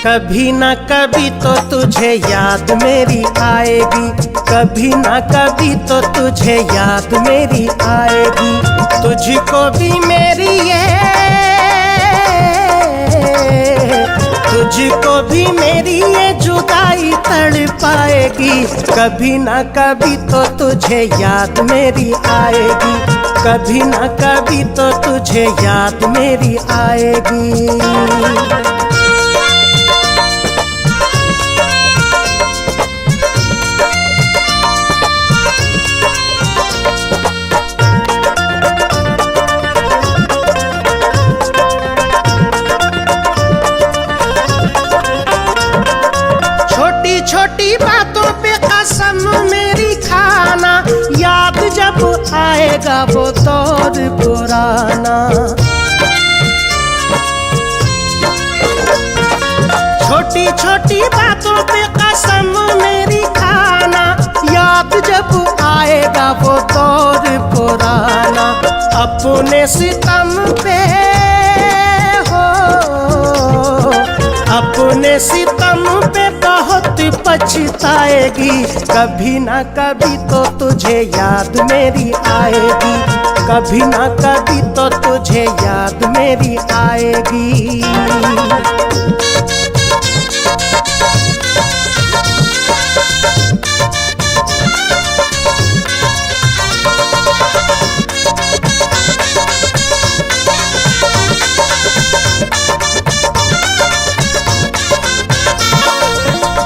कभी ना कभी तो तुझे याद मेरी आएगी, कभी ना कभी तो तुझे याद मेरी आएगी। तुझको भी मेरी तुझको भी मेरी ये जुदाई तड़पाएगी। कभी ना कभी तो तुझे याद मेरी आएगी, कभी ना कभी तो तुझे याद मेरी आएगी। छोटी बातों पे कसम मेरी खाना, याद जब आएगा वो दौर पुराना। छोटी छोटी बातों पे कसम मेरी खाना, याद जब आएगा वो दौर पुराना। अपने सितम पे हो, अपने सितम पे बहुत पछताएगी। कभी ना कभी तो तुझे याद मेरी आएगी, कभी ना कभी तो तुझे याद मेरी आएगी।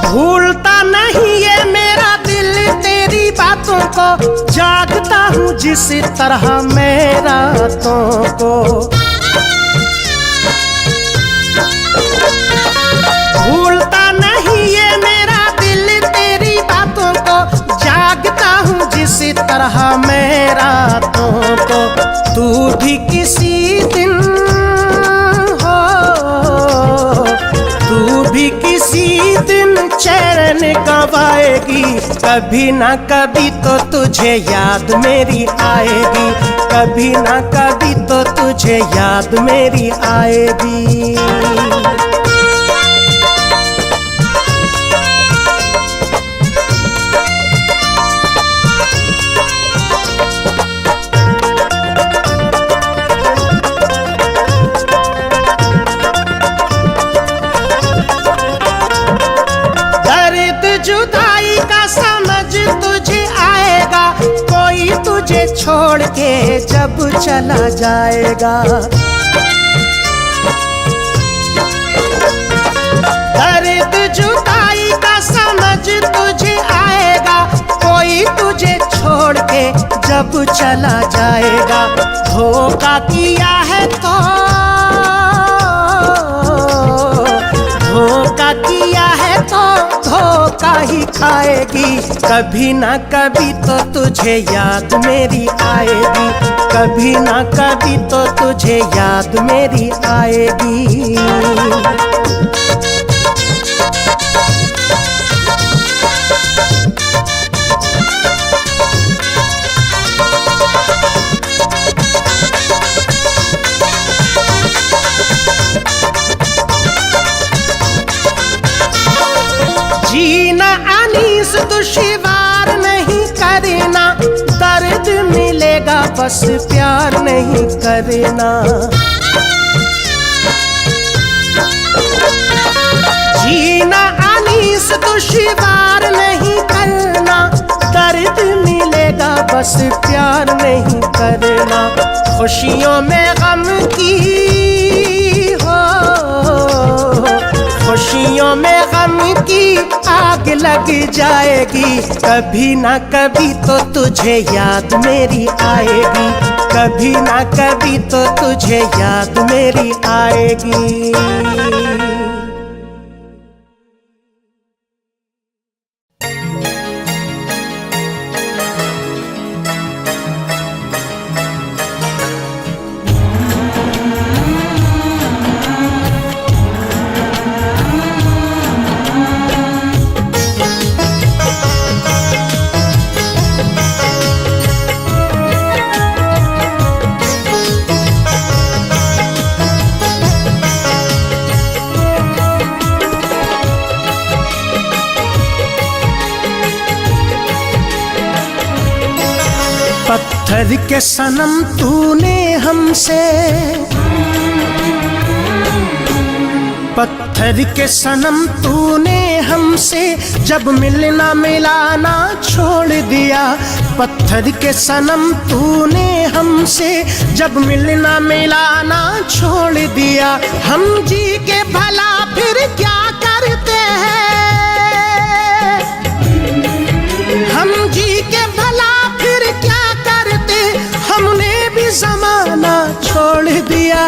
भूलता नहीं ये मेरा दिल तेरी बातों को, जागता हूँ जिस तरह मैं रातों को। भूलता नहीं ये मेरा दिल तेरी बातों को, जागता हूँ जिस तरह मैं रातों को। तू भी किसी दिन हो, तू भी किसी दिन चैन गवाएगी। कभी ना कभी तो तुझे याद मेरी आएगी, कभी ना कभी तो तुझे याद मेरी आएगी। जुदाई का समझ तुझे आएगा, कोई तुझे छोड़ के जब चला जाएगा। दर्द जुदाई का समझ तुझे आएगा, कोई तुझे छोड़ के जब चला जाएगा। धोखा किया है तो, धोखा किया है तो धोखा ही खाएगी। कभी ना कभी तो तुझे याद मेरी आएगी, कभी ना कभी तो तुझे याद मेरी आएगी। जीना अनीस दुश्वार नहीं करना, दर्द मिलेगा बस प्यार नहीं करना। जीना अनीस दुश्वार नहीं करना, दर्द मिलेगा बस प्यार नहीं करना। खुशियों में गम की हो, खुशियों में गम की आग लग जाएगी। कभी ना कभी तो तुझे याद मेरी आएगी, कभी ना कभी तो तुझे याद मेरी आएगी। पत्थर के सनम तूने हमसे, पत्थर के सनम तूने हमसे जब मिलना मिलाना छोड़ दिया। पत्थर के सनम तूने हमसे जब मिलना मिलाना छोड़ दिया। हम जी के भला फिर क्या करते हैं, हम जी के भला फिर क्या करते, हमने भी जमाना छोड़ दिया।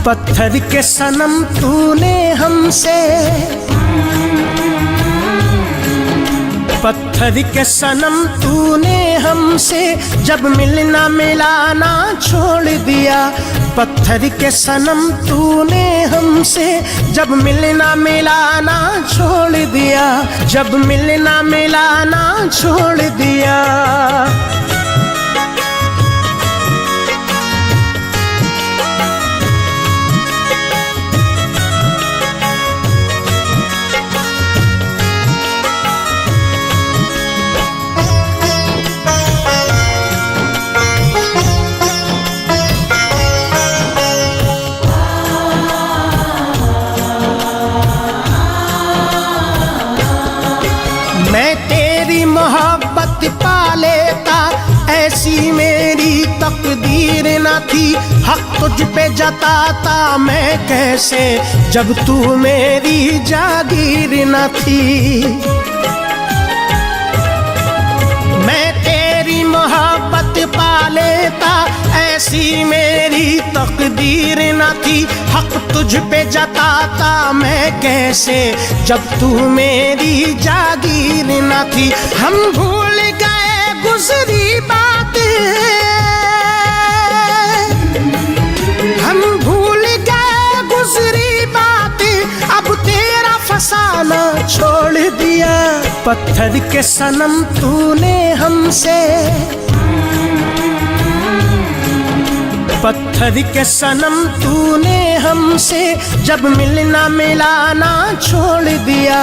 पत्थर के सनम तूने हमसे, पत्थर के सनम तूने हमसे जब मिलना मिलाना छोड़ दिया। पत्थर के सनम तूने हमसे जब मिलना मिलाना छोड़ दिया, जब मिलना मिलाना छोड़ दिया। मैं तेरी मोहब्बत पा लेता, ऐसी मेरी तकदीर न थी। हक तुझ पे जताता मैं कैसे, जब तू मेरी जागीर न थी। मैं तेरी मोहब्बत पा लेता, ऐसी मेरी तकदीर न थी। हक तुझ पे जताता मैं कैसे, जब तू मेरी जागीर न थी। हम भूल गए गुजरी बातें, हम भूल गए गुजरी बातें, अब तेरा फसाना छोड़ दिया। पत्थर के सनम तूने हमसे, पत्थर के सनम तूने हमसे जब मिलना मिलाना छोड़ दिया।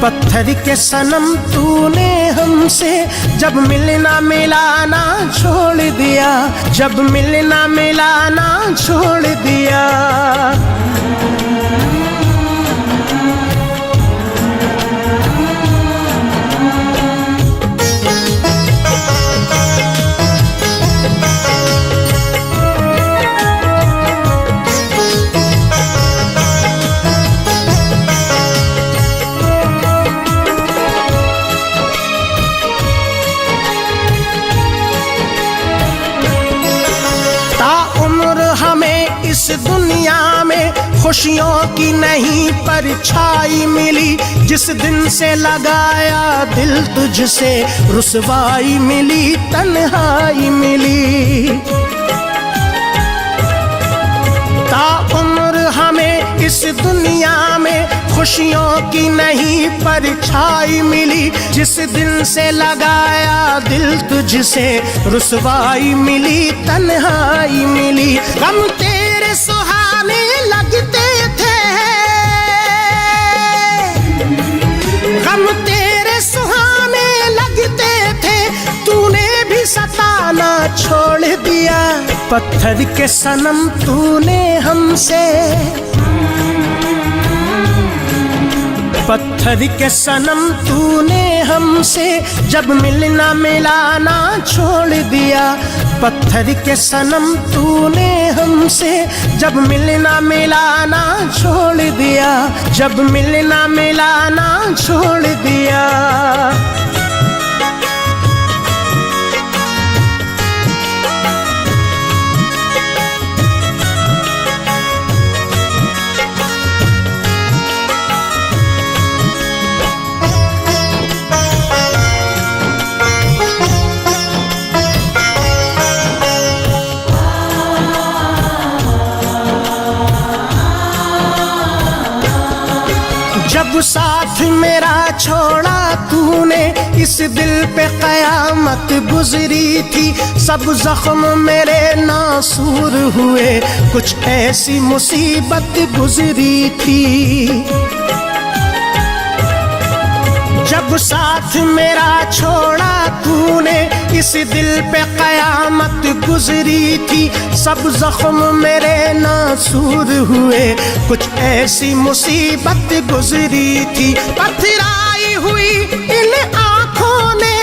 पत्थर के सनम तूने हमसे जब मिलना मिलाना छोड़ दिया, जब मिलना मिलाना छोड़ दिया। इस दुनिया में खुशियों की नहीं परछाई मिली। जिस दिन से लगाया दिल तुझसे, रुसवाई मिली, तन्हाई मिली। ताउम्र हमें इस दुनिया में खुशियों की नहीं परछाई मिली। जिस दिन से लगाया दिल तुझसे, रुसवाई मिली, तन्हाई मिली। गम तेरे सुहाने लगते थे, गम तेरे सुहाने लगते थे, तूने भी सताना छोड़ दिया। पत्थर के सनम तूने हमसे, पत्थर के सनम तूने हमसे जब मिलना मिलाना छोड़ दिया। पत्थर के सनम तूने हमसे जब मिलना मिलाना छोड़ दिया, जब मिलना मिलाना छोड़ दिया। जब साथ मेरा छोड़ा तूने, इस दिल पे कयामत गुजरी थी। सब जख्म मेरे नासूर हुए, कुछ ऐसी मुसीबत गुजरी थी। जब साथ मेरा छोड़ा तूने, इस दिल पे कयामत गुजरी थी। सब जख्म मेरे नासूर हुए, कुछ ऐसी मुसीबत गुजरी थी। पथराई हुई इन आँखों ने,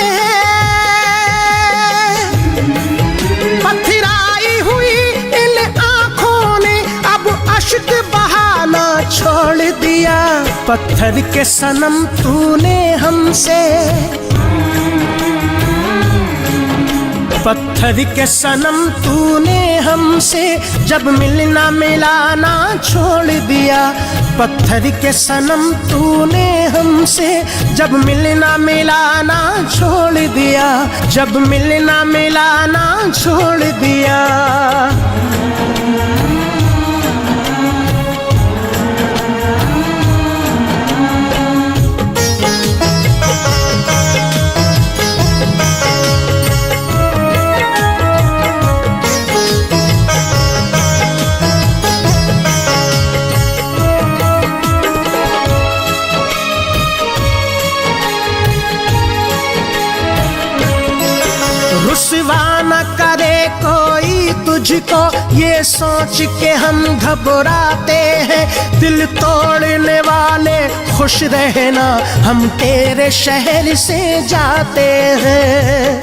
पथराई हुई इन आँखों ने अब अश्क बहाना छोड़ दिया। पत्थर के सनम तूने हमसे, पत्थर के सनम तूने हमसे जब मिलना मिलाना छोड़ दिया। पत्थर के सनम तूने हमसे जब मिलना मिलाना छोड़ दिया, जब मिलना मिलाना छोड़ दिया। रुसवा न करे कोई तुझको, ये सोच के हम घबराते हैं। दिल तोड़ने वाले खुश रहना, हम तेरे शहर से जाते हैं।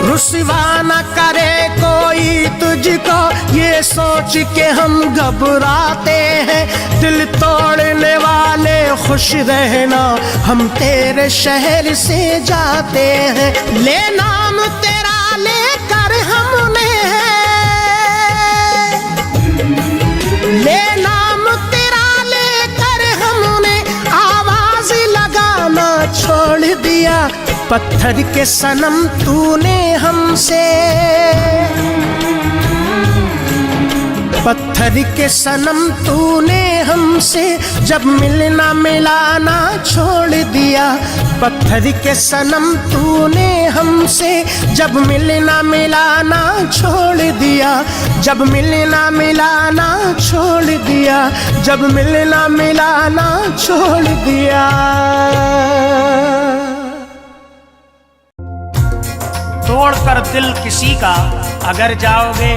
रुसवा न करे कोई तुझको, ये सोच के हम घबराते हैं। दिल तोड़ने वाले खुश रहना, हम तेरे शहर से जाते हैं। ले नाम तेरा लेकर हमने, ले नाम तेरा लेकर हमने आवाज लगाना छोड़ दिया। पत्थर के सनम तूने हमसे, पत्थर के सनम तूने हमसे जब मिलना मिलाना छोड़ दिया। पत्थर के सनम तूने हमसे जब मिलना मिलाना छोड़ दिया, जब मिलना मिलाना छोड़ दिया, जब मिलना मिलाना छोड़ दिया। तोड़कर दिल किसी का अगर जाओगे,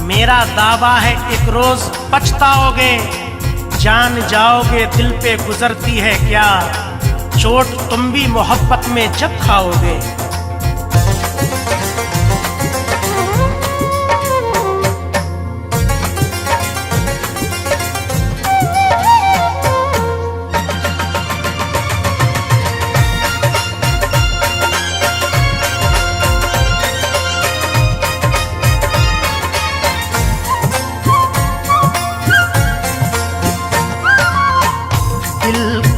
मेरा दावा है एक रोज पछताओगे। जान जाओगे दिल पे गुजरती है क्या, चोट तुम भी मोहब्बत में जब खाओगे।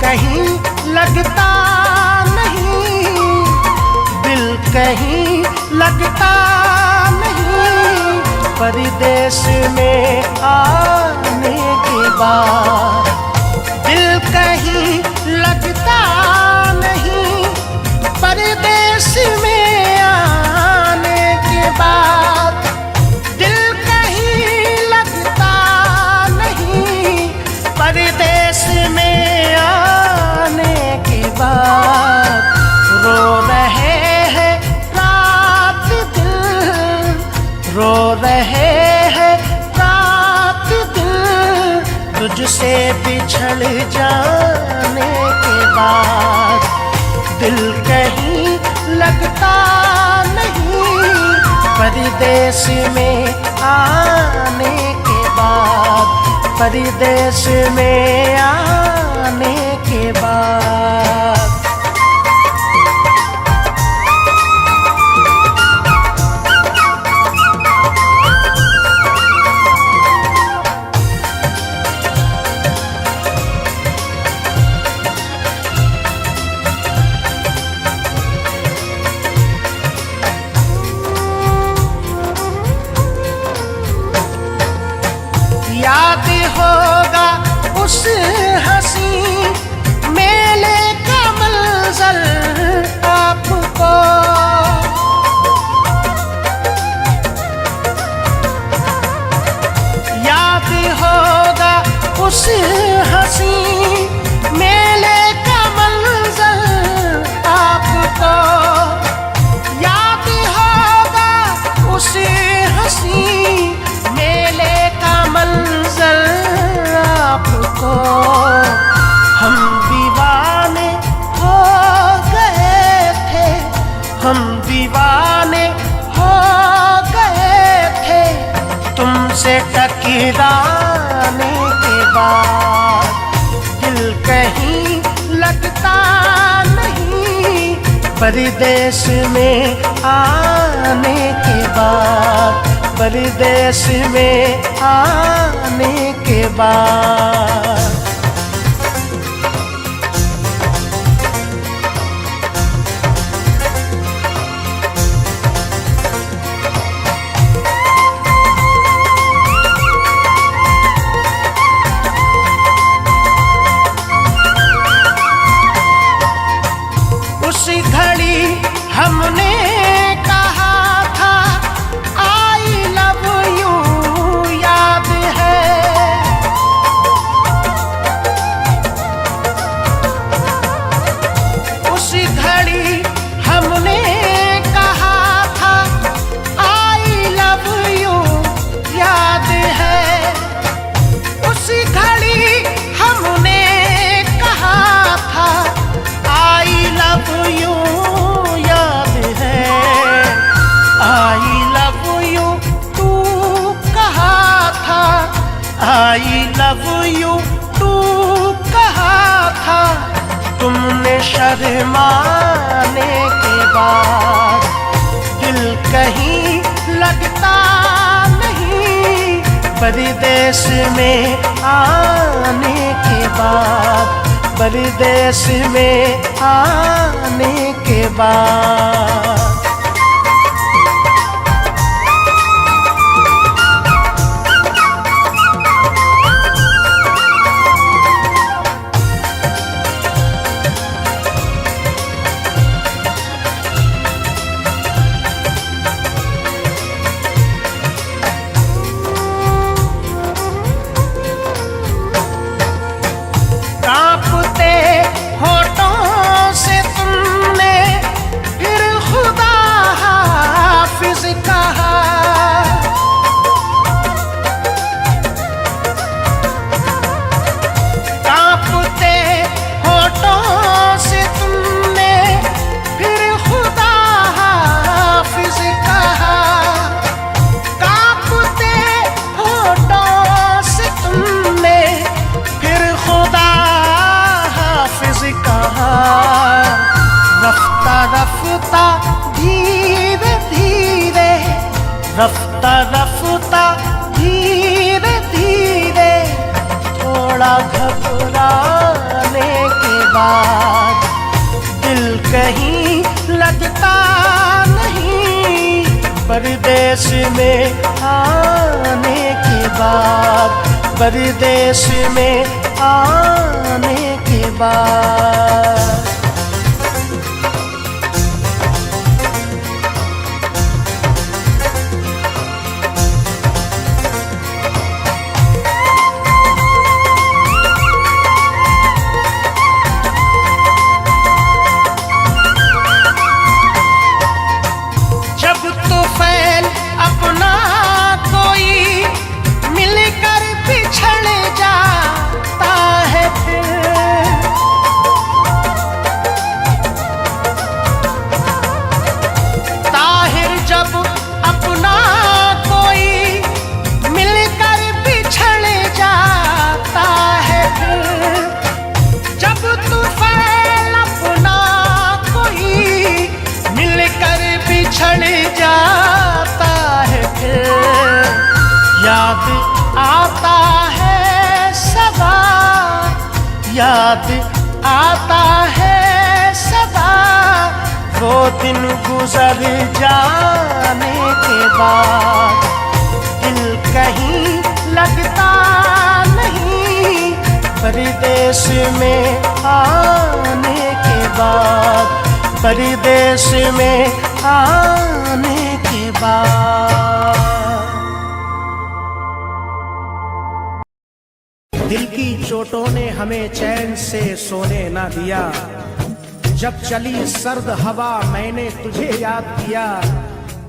कहीं लगता नहीं, दिल कहीं लगता नहीं, परदेश में आने के बाद। दिल कहीं लगता नहीं, परदेश में आने के बाद। दिल कहीं लगता नहीं, परदेश में रो रहे हैं रात दिन, रो रहे हैं रात दिन, तुझसे बिछड़ जाने के बाद। दिल कहीं लगता नहीं, परदेश में आने के बाद, परदेश में आने के बाद। याद होगा उस हंसी मेले का मंजर आपको, याद होगा उस हंसी को। हम दीवाने हो गए थे, हम दीवाने हो गए थे तुमसे टकराने के बाद। दिल कहीं लगता नहीं परदेश में आने के बाद, परदेश में आने के बाद। उसी घड़ी हमने कहा था आई लव यू, याद है। उसी घड़ी हमने कहा था आई लव यू, याद है। उसी घड़ी हमने कहा था आई लव यू, याद है। आई लव यू तू कहा था, आई लव यू तू कहा था तुमने शर्माने के बाद। दिल कहीं लगता नहीं परदेश में आने के बाद, परदेश में आने के बाद। कांपते होठों से तुमने फिर खुदा हाफिज कहा। कांपते होठों से तुमने फिर खुदा हाफिज कहा। कांपते होठों से तुमने फिर खुदा कहा। रफ्ता रफ्ता धीरे धीरे, रफ्ता रफ्ता धीरे धीरे थोड़ा घबराने के बाद। दिल कहीं लगता नहीं परदेश में आने के बाद, परदेश में आने के बाद। जब तूफान अपना कोई मिलकर बिछड़ जाता है फिर, ताहिर जब अपना कोई मिलकर बिछड़ जाता है फिर। जब तूफान अपना कोई मिलकर बिछड़ जाता है फिर, याद आता है सदा, याद आता है सदा वो दिन गुजर जाने के बाद। दिल कहीं लगता नहीं परदेश में आने के बाद, परदेश में आने के बाद। दिल की चोटों ने हमें चैन से सोने ना दिया। जब चली सर्द हवा मैंने तुझे याद किया।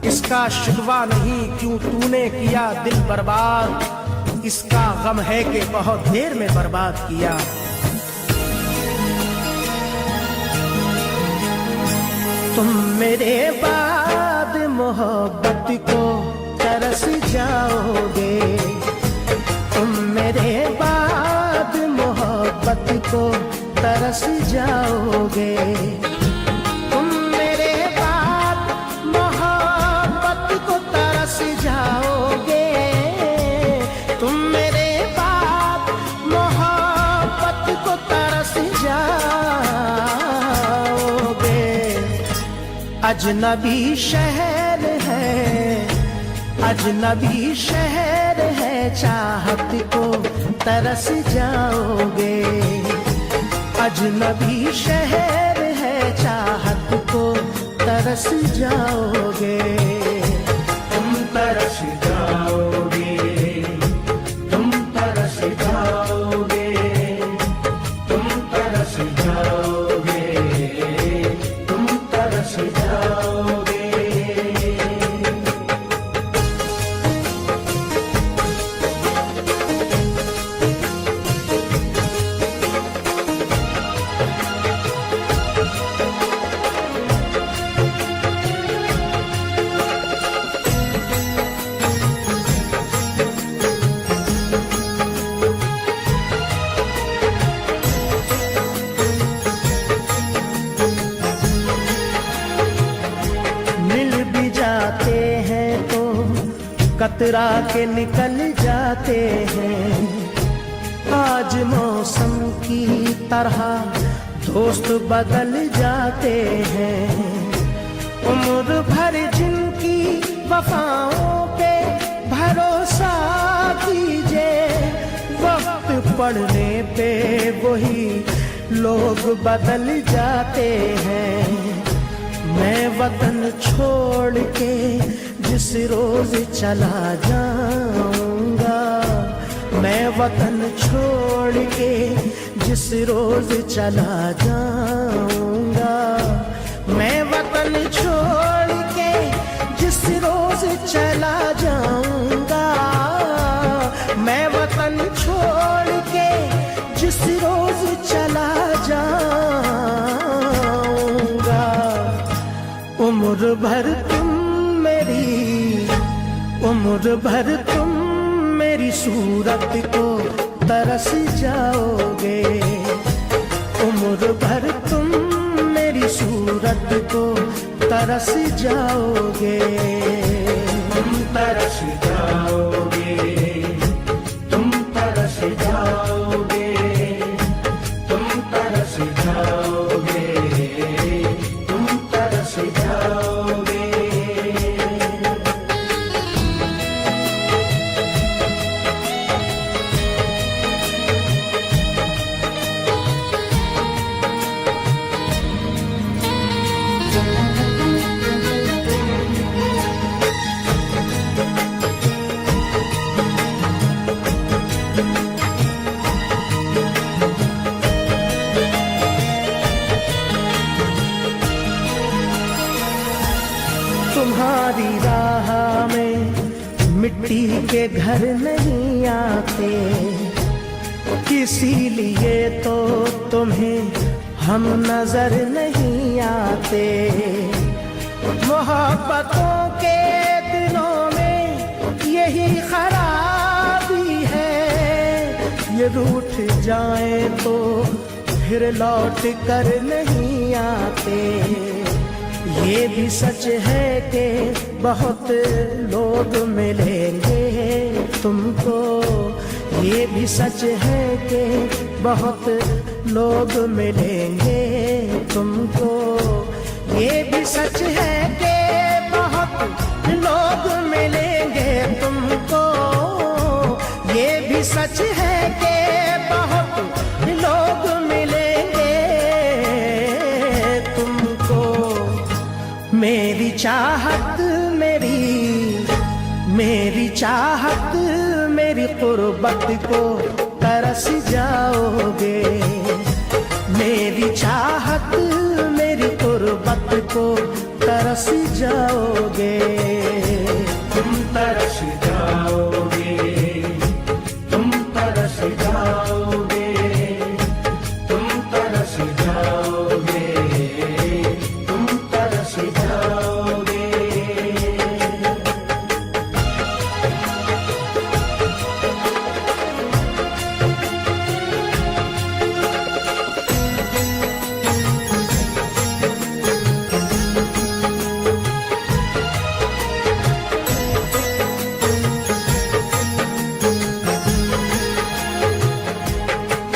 इसका शिकवा नहीं क्यों तूने किया दिल बर्बाद। इसका गम है कि बहुत देर में बर्बाद किया। तुम मेरे बाद मोहब्बत को तरस जाओगे, तुम मेरे बाद मोहब्बत को तरस जाओगे, तुम मेरे बाद मोहब्बत को तरस जाओगे, तुम मेरे बाद मोहब्बत को तरस जाओगे। अजनबी शहर है, अजनबी शहर है, चाहत को तरस जाओगे, अजनबी शहर है, चाहत को तरस जाओगे, तुम तरस जाओगे, तुम तरस जाओगे, तुम तरस जाओगे, तुम तरस जाओगे। कतरा के निकल जाते हैं, आज मौसम की तरह दोस्त बदल जाते हैं, उम्र भर जिनकी वफाओं पे भरोसा कीजिए, वक्त पड़ने पे वही लोग बदल जाते हैं। मैं वतन छोड़ के जिस रोज चला जाऊंगा, मैं वतन छोड़ के जिस रोज चला जाऊंगा, मैं वतन छोड़ के जिस रोज चला जाऊंगा, मैं वतन छोड़ के जिस रोज चला जाऊंगा, उम्र भर तुम मेरी, उम्र भर तुम मेरी सूरत को तरस जाओगे, उम्र भर तुम मेरी सूरत को तरस जाओगे, तुम तरस जाओगे, तुम तरस जाओगे, तुम तरस जाओगे, तुम तरस जाओगे। तुम्हारी राह में मिट्टी के घर नहीं आते, इसीलिए तो तुम्हें हम नजर नहीं आते। मोहब्बतों के दिनों में यही खराबी है, ये रूठ जाए तो फिर लौट कर नहीं आते। ये भी सच है कि बहुत लोग मिलेंगे तुमको, ये भी सच है कि बहुत लोग मिलेंगे तुमको, ये भी सच है कि बहुत लोग मिलेंगे तुमको, ये भी सच है कि बहुत लोग मिलेंगे तुमको। मेरी चाहत मेरी चाहत मेरी कुर्बत को तरस जाओगे, मेरी चाहत मेरी कुर्बत को तरस जाओगे, तुम तरस जाओगे,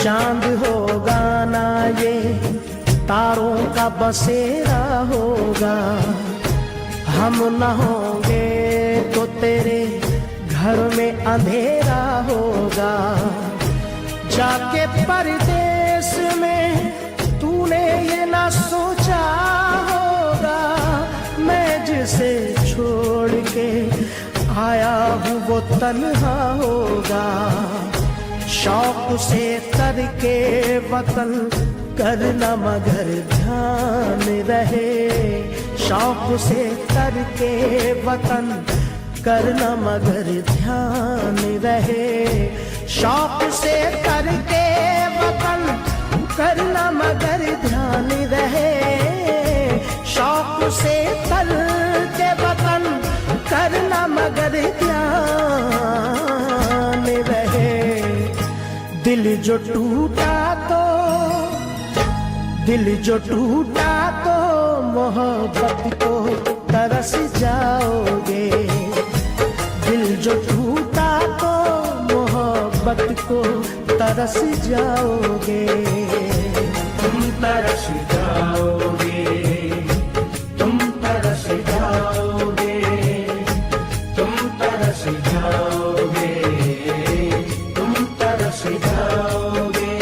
चांद होगा ना ये तारों का बसेरा होगा, हम न होंगे तो तेरे घर में अंधेरा होगा। जाके परदेश में तूने ये ना सोचा होगा, मैं जिसे छोड़ के आया हूँ वो तन्हा होगा। शौक से करके वतन करना मगर ध्यान रहे, शौक से करके वतन करना मगर ध्यान रहे। शौक से करके वतन करना मगर ध्यान रहे, शौक से करके वतन करना मगर ध्यान रहे। दिल जो टूटा तो मोहब्बत को तरस जाओगे। दिल जो टूटा तो मोहब्बत को तरस जाओगे। तुम तरस जाओगे, तुम तरस जाओगे, तुम तरस जाओगे, तुम तरस जाओगे।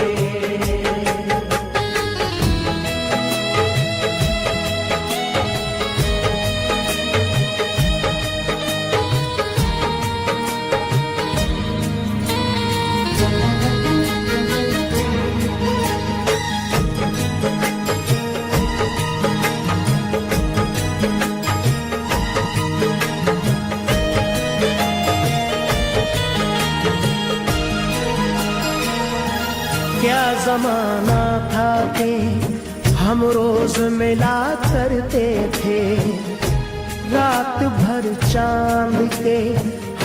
क्या जमाना था कि हम रोज मिला करते थे, रात भर चांद के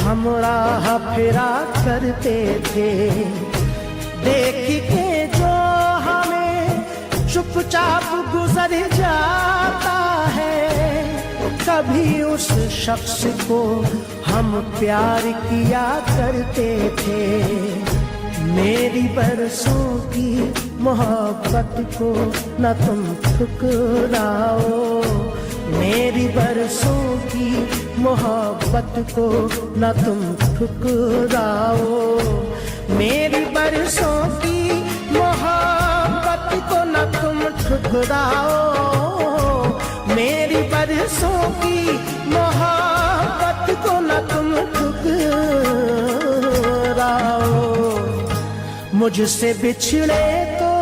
हम राह फिरा करते थे। देख के जो हमें चुपचाप गुजर जाता है, कभी उस शख्स को हम प्यार किया करते थे। मेरी बरसों की मोहब्बत को न तुम ठुकराओ, मेरी बरसों की मोहब्बत को न तुम ठुकराओ। मेरी बरसों की मोहब्बत को न तुम ठुकराओ, मेरी बरसों की मोहब्बत को न तुम ठुकराओ। मुझसे बिछड़े तो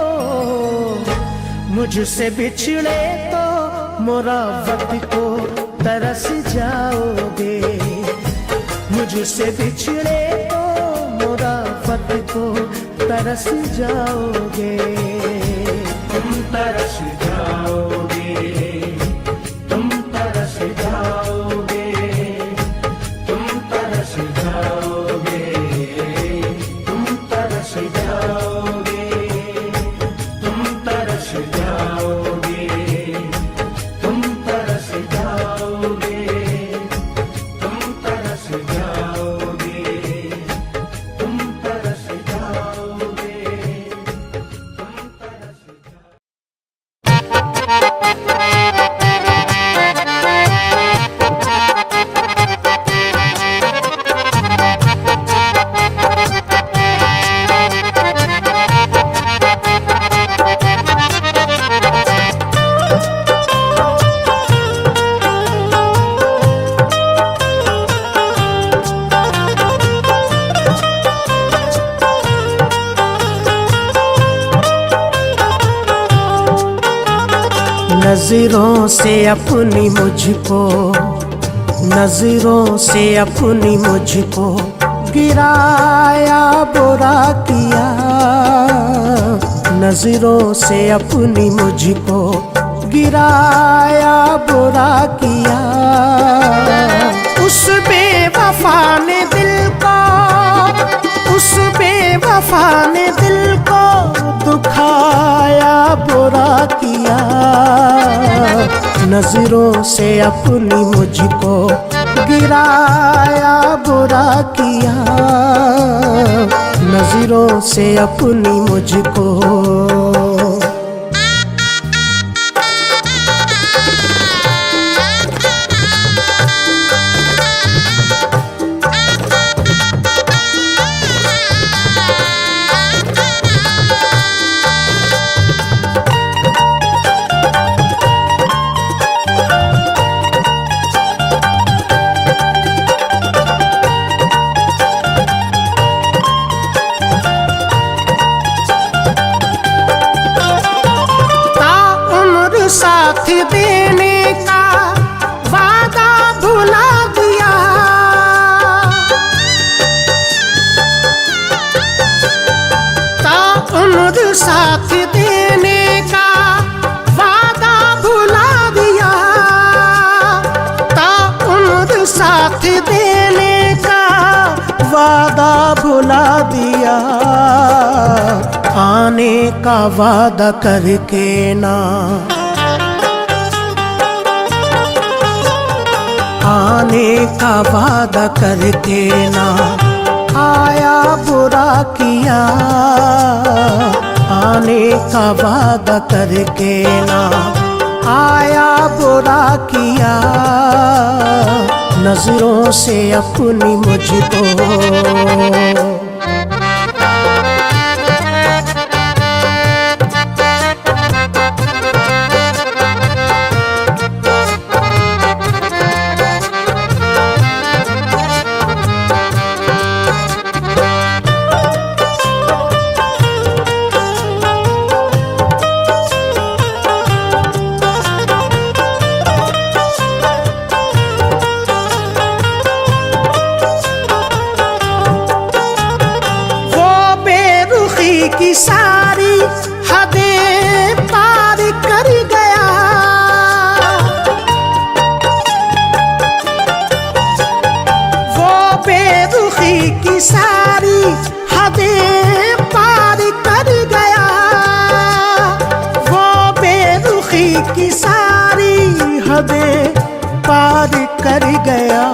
मोहब्बत को तरस जाओगे। मुझसे बिछड़े तो मोहब्बत को तरस जाओगे। तुम तरस जाओगे, तुम तरस जाओगे, तुम तरस जाओगे, तुम तरस जाओगे, तुम तरस जाओगे, तुम तरस जाओगे, तुम तरस जाओगे, तुम तरस जाओगे, नजरों से अपनी मुझको, नजरों से अपनी मुझको गिराया बुरा किया। नजरों से अपनी मुझको गिराया बुरा किया। उस बेवफा ने दिल को, उस बेवफा ने दिल को दुखाया बुरा किया। नजरों से अपनी मुझको गिराया बुरा किया। नजरों नजरों से अपनी मुझको। साथ देने का वादा भुला दिया, ताउम्र साथ देने का वादा भुला दिया, ताउम्र साथ देने का वादा भुला दिया। आने का वादा करके ना, आने का वादा करके ना आया बुरा किया, आने का वादा करके ना आया बुरा किया। नजरों से अपनी मुझको। की सारी हदें पार कर गया, वो बेरुखी की सारी हदें पार कर गया, वो बेरुखी की सारी हदें पार कर गया।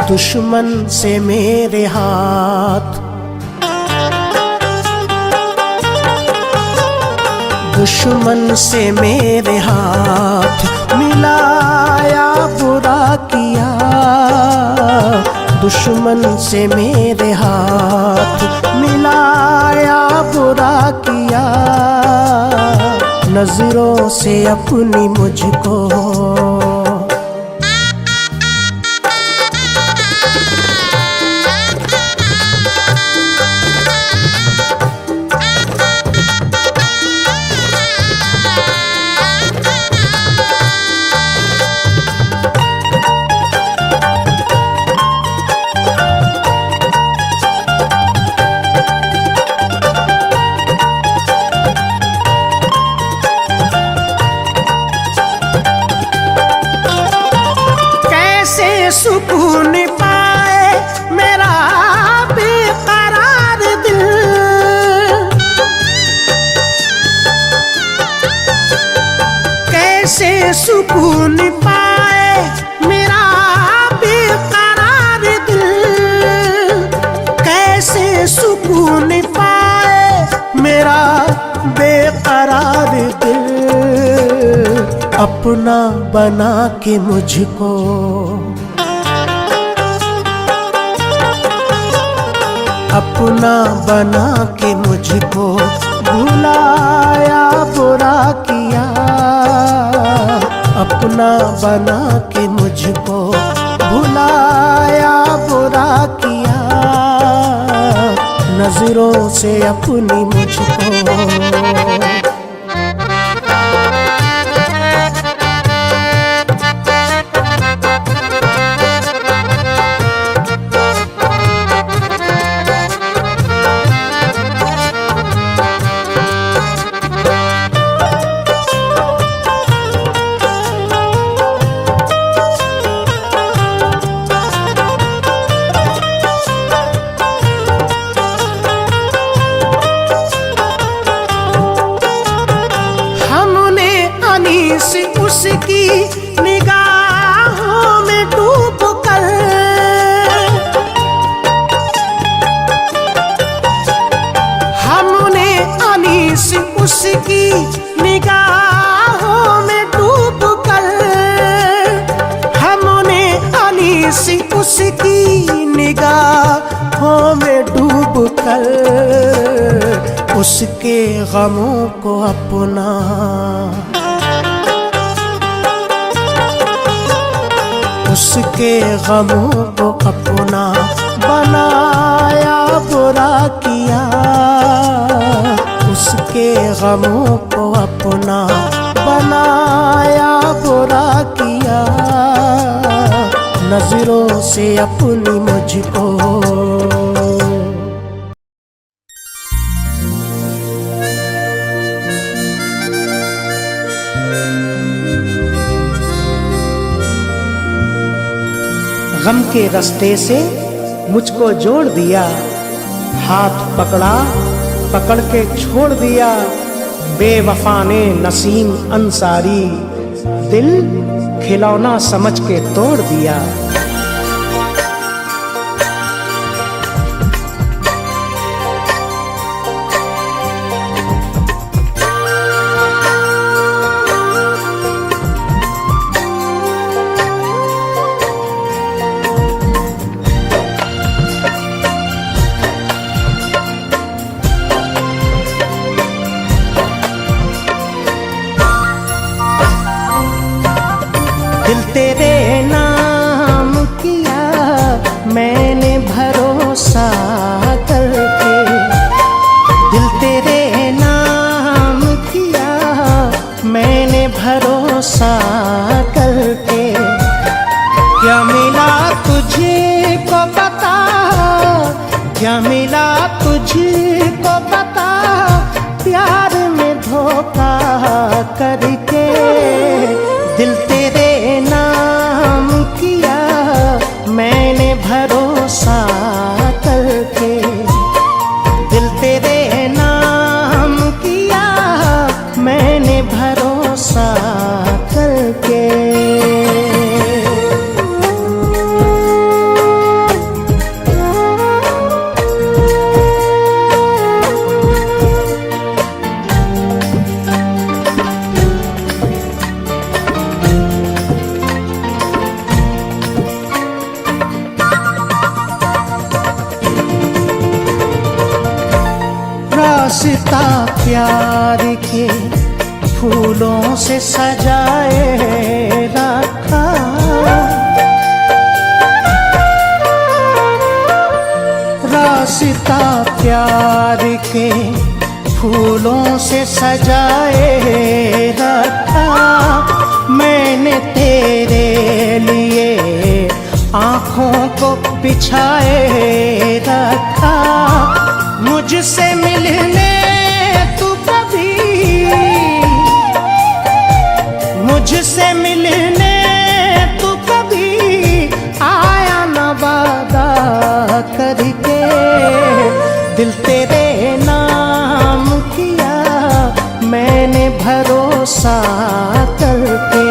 दुश्मन से मेरे हाथ, दुश्मन से मेरे हाथ मिलाया बुरा किया, दुश्मन से मेरे हाथ मिलाया बुरा किया। नजरों से अपनी मुझको। सुकून पाए मेरा बेकरार दिल, कैसे सुकून पाए मेरा बेकरार दिल, कैसे सुकून पाए मेरा बेकरार दिल। अपना बना के मुझको, अपना बना के मुझको भुलाया बुरा किया, अपना बना के मुझको भुलाया बुरा किया। नजरों से अपनी मुझको। उसकी निगाहों में डूब कर, उसकी निगाहों में डूब कर, हमने अनीसी उसकी निगाहों में डूब कर, उसके गमों को अपना, उसके गमों को अपना बनाया, बुरा किया, उसके गमों को अपना बनाया, बुरा किया, नजरों से अपनी मुझको। गम के रास्ते से मुझको जोड़ दिया, हाथ पकड़ा पकड़ के छोड़ दिया, बेवफा ने नसीम अंसारी, दिल खिलौना समझ के तोड़ दिया। दिल तेरे नाम किया मैंने भरोसा करके, दिल तेरे नाम किया मैंने भरोसा करके, क्या मिला तुझको बता, क्या मिला तुझको बता, प्यार में धोखा करके, दिल तेरे नाम किया मैंने भरोसा करके, दिल तेरे नाम किया मैंने भरोसा करके। रास्ता प्यार के फूलों से सजाए रखा, रास्ता प्यार के फूलों से सजाए रखा, मैंने तेरे लिए आँखों को बिछाए रखा, मुझसे मिलने तू कभी, मुझसे मिलने तू कभी आया न वादा करके, दिल तेरे नाम किया मैंने भरोसा करके,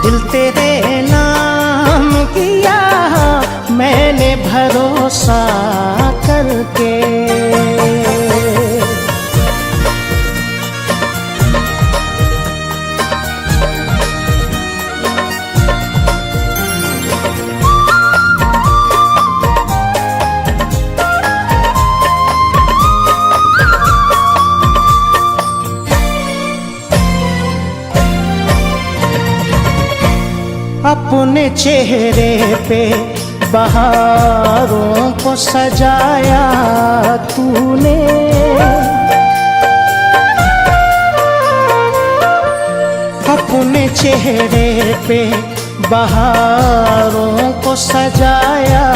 दिल तेरे नाम किया मैंने भरोसा करके। अपने चेहरे पे बहारों को सजाया तूने, अपने चेहरे पे बहारों को सजाया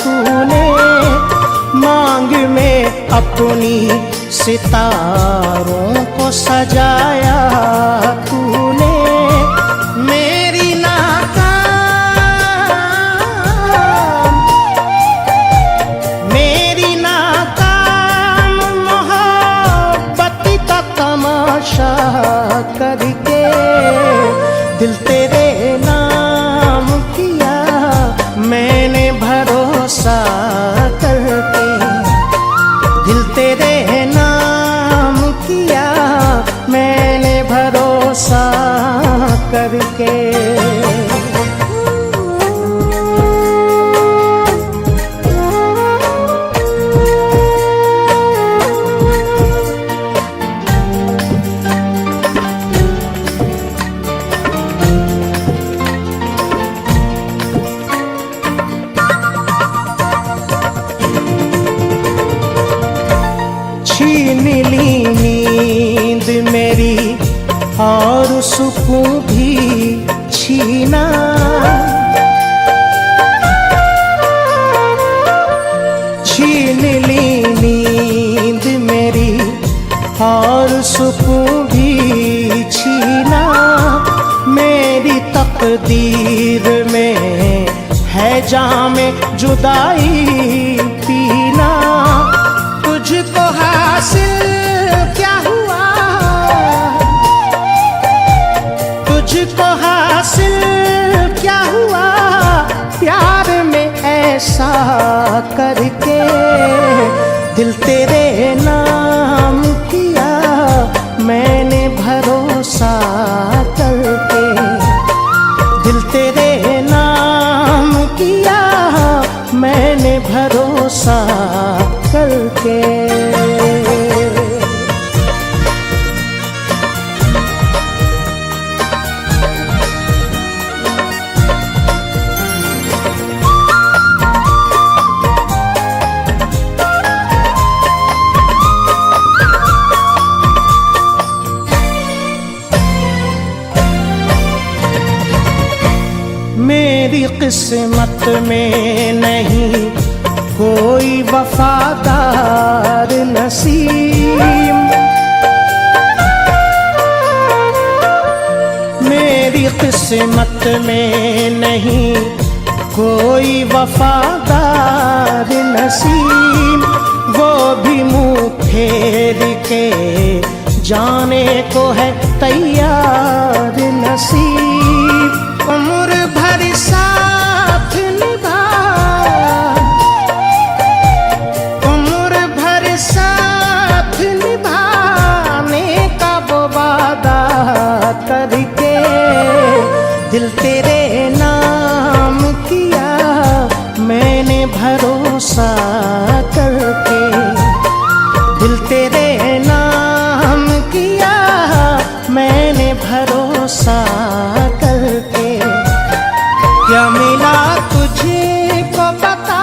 तूने, मांग में अपनी सितारों को सजाया तूने, मेरी नाकाम मोहब्बत का तमाशा करके, दिल तेरे नाम किया मैंने भरोसा करके, दिल तेरे नाम छीन ली नींद मेरी और सुकून भी छीना। छीन ली नींद मेरी और सुकून भी छीना। मेरी तकदीर में है जामे जुदाई पीना। तुझको हासिल क्या हुआ, तुझको हासिल क्या हुआ प्यार में ऐसा करके। दिल तेरे नाम किया मैंने भरोसा करके। दिल तेरे नाम किया मैंने भरोसा करके। मेरी किस्मत में नहीं कोई वफादार नसीब। मेरी किस्मत में नहीं कोई वफादार नसीब। वो भी मुँह फेर के जाने को है तैयार नसीब। उम्र भर साथ निभा, उम्र भर साथ निभाने का वो वादा करके। दिल तेरे नाम किया मैंने भरोसा करके। दिल तेरे नाम किया मैंने भरोसा करके। क्या मिला तुझको बता,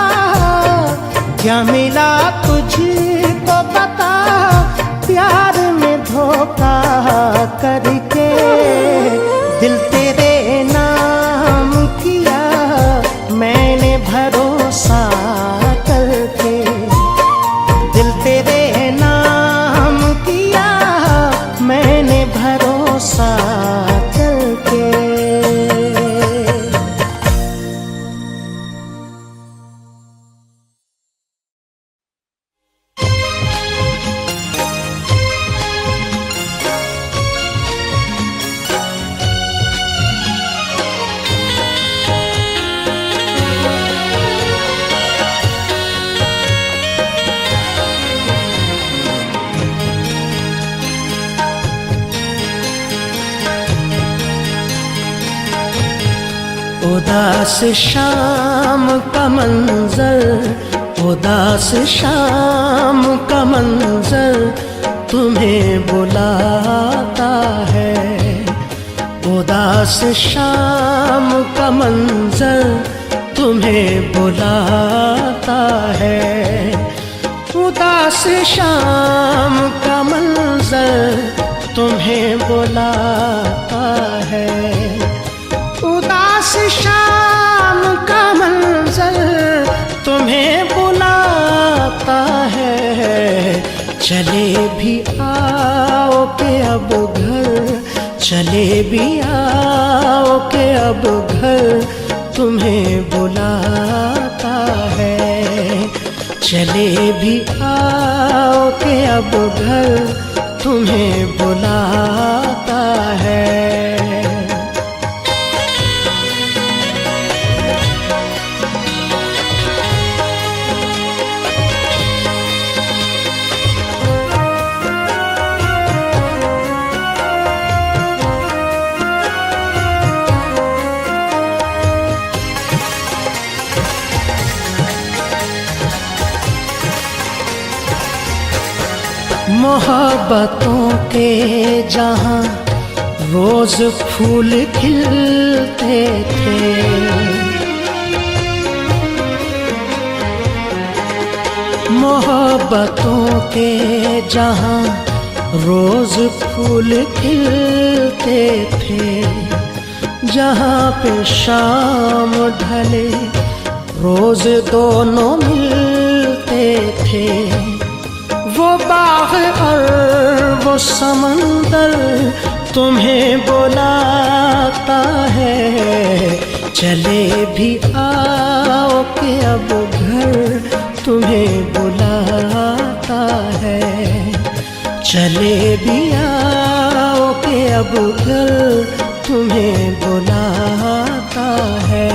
क्या मिला तुझको बता प्यार में धोखा करके। दिल तेरे नाम किया मैंने भरोसा करके। दिल तेरे नाम किया मैंने भरोसा करके। उदास शाम का मंजर, उदास शाम का मंजर तुम्हें बुलाता है। उदास शाम का मंजर तुम्हें बुलाता है। उदास शाम का मंजर तुम्हें बुलाता है। उदास शाम का मंजर तुम्हें बुलाता है। चले भी आओ के अब घर, चले भी आओ के अब घर तुम्हें बुलाता है। चले भी आओ के अब घर तुम्हें बुलाता है। मोहब्बतों के जहां रोज फूल खिलते थे, मोहब्बतों के जहां रोज फूल खिलते थे, जहां पे शाम ढले रोज दोनों मिलते थे। वो बाग और वो समंदर तुम्हें बुलाता है, चले भी आओ कि अब घर तुम्हें बुलाता है। चले भी आओ कि अब घर तुम्हें बुलाता है।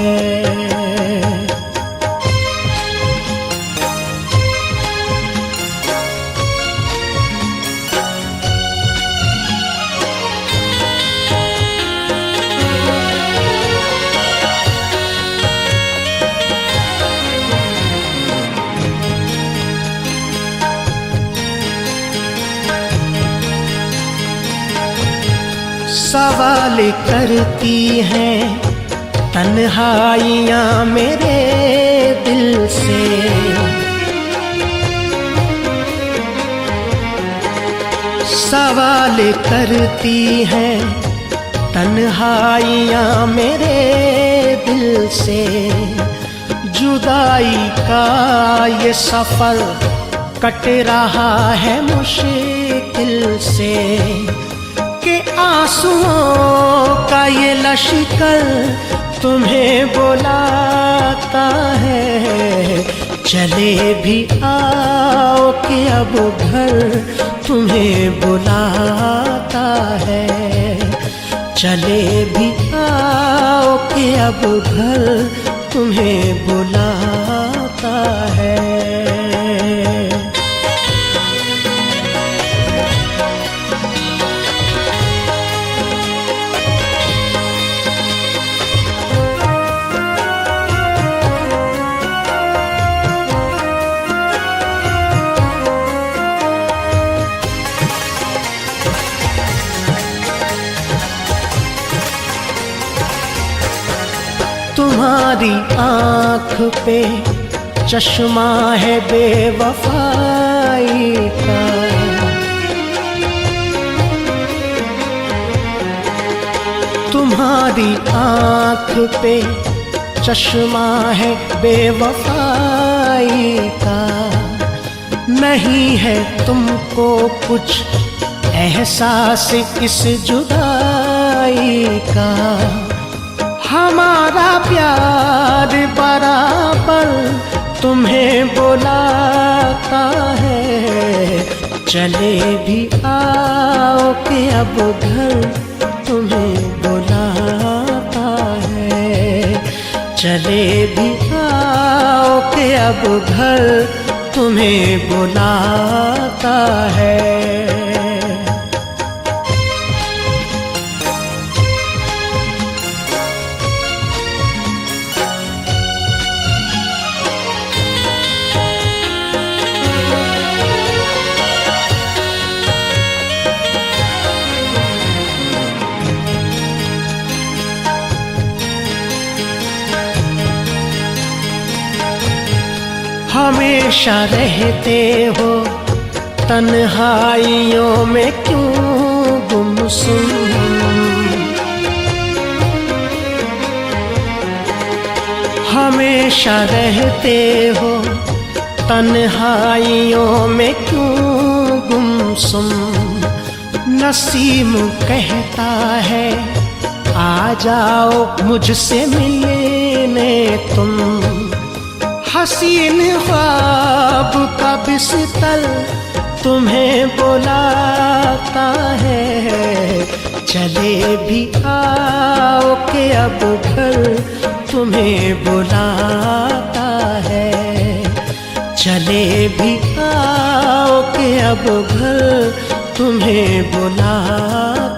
सवाल करती हैं तन्हाइयाँ मेरे दिल से, सवाल करती हैं तन्हाइयाँ मेरे दिल से। जुदाई का ये सफर कट रहा है मुश्किल से, कि आंसुओं का ये लश्कर तुम्हें बुलाता है। चले भी आओ कि अब घर तुम्हें बुलाता है। चले भी आओ कि अब घर तुम्हें बुलाता है। तुम्हारी आँख पे चश्मा है बेवफाई का, तुम्हारी आँख पे चश्मा है बेवफाई का। नहीं है तुमको कुछ एहसास इस जुदाई का। हमारा प्यार बराबर तुम्हें बुलाता है। चले भी आओ कि अब घर तुम्हें बुलाता है। चले भी आओ कि अब घर तुम्हें बुलाता है। हमेशा रहते हो तन्हाइयों में क्यों गुमसुम, हमेशा रहते हो तन्हाइयों में क्यों गुमसुम। नसीम कहता है आ जाओ मुझसे मिलने तुम। हसीन ख्वाब का बिस्तर तुम्हें बुलाता है। चले भी आओ कि अब घर तुम्हें बुलाता है। चले भी आओ कि अब घर तुम्हें बुलाता